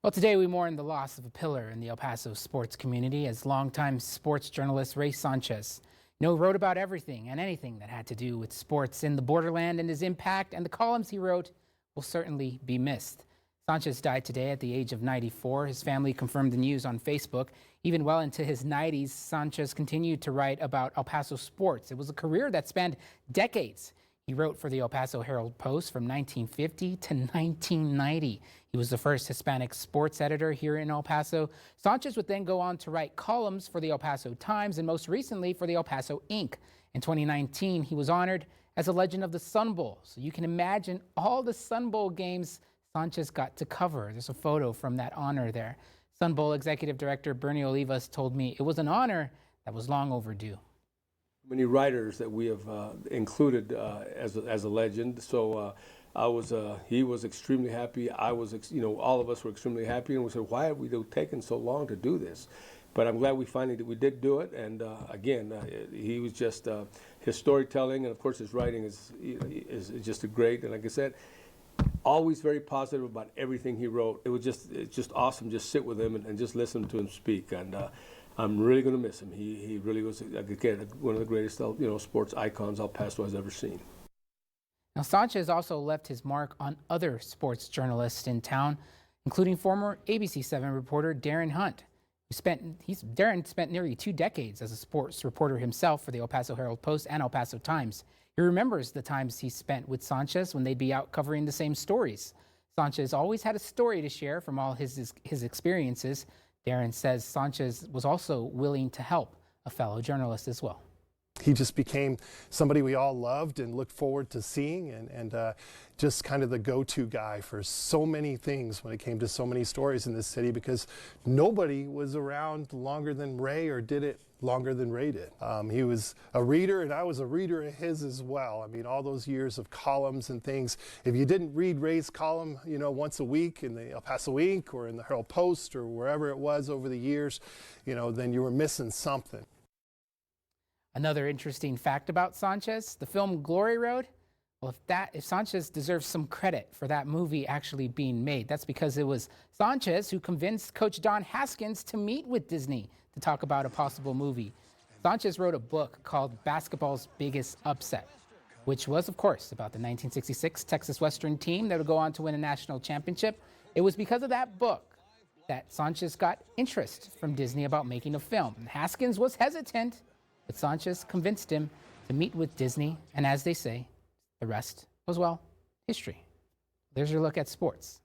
Well, today we mourn the loss of a pillar in the El Paso sports community as longtime sports journalist Ray Sanchez. Wrote about everything and anything that had to do with sports in the borderland, and his impact and the columns he wrote will certainly be missed. Sanchez died today at the age of 94. His family confirmed the news on Facebook. Even well into his 90s, Sanchez continued to write about El Paso sports. It was a career that spanned decades. He wrote for the El Paso Herald-Post from 1950 to 1990. He was the first Hispanic sports editor here in El Paso. Sanchez would then go on to write columns for the El Paso Times and most recently for the El Paso Inc. In 2019, he was honored as a legend of the Sun Bowl. So you can imagine all the Sun Bowl games Sanchez got to cover. There's a photo from that honor there. Sun Bowl Executive Director Bernie Olivas told me it was an honor that was long overdue. Many writers that we have included as a legend. So he was extremely happy. I was, all of us were extremely happy, and we said, why have we taken so long to do this? But I'm glad we did do it. And again, he was just his storytelling, and of course his writing is just a great. And like I said, always very positive about everything he wrote. It's just awesome. Just sit with him and just listen to him speak. And I'm really going to miss him. He really was, again, one of the greatest, sports icons El Paso has ever seen. Now, Sanchez also left his mark on other sports journalists in town, including former ABC7 reporter Darren Hunt. Darren spent nearly 2 decades as a sports reporter himself for the El Paso Herald-Post and El Paso Times. He remembers the times he spent with Sanchez when they'd be out covering the same stories. Sanchez always had a story to share from all his experiences. Darren says Sanchez was also willing to help a fellow journalist as well. He just became somebody we all loved and looked forward to seeing, and just kind of the go-to guy for so many things when it came to so many stories in this city, because nobody was around longer than Ray or did it longer than Ray did. He was a reader, and I was a reader of his as well. I mean, all those years of columns and things. If you didn't read Ray's column, once a week in the El Paso Inc. or in the Herald-Post or wherever it was over the years, then you were missing something. Another interesting fact about Sanchez, the film Glory Road. Well, if Sanchez deserves some credit for that movie actually being made, that's because it was Sanchez who convinced Coach Don Haskins to meet with Disney to talk about a possible movie. Sanchez wrote a book called Basketball's Biggest Upset, which was, of course, about the 1966 Texas Western team that would go on to win a national championship. It was because of that book that Sanchez got interest from Disney about making a film. And Haskins was hesitant, but Sanchez convinced him to meet with Disney, and as they say, the rest was, well, history. There's your look at sports.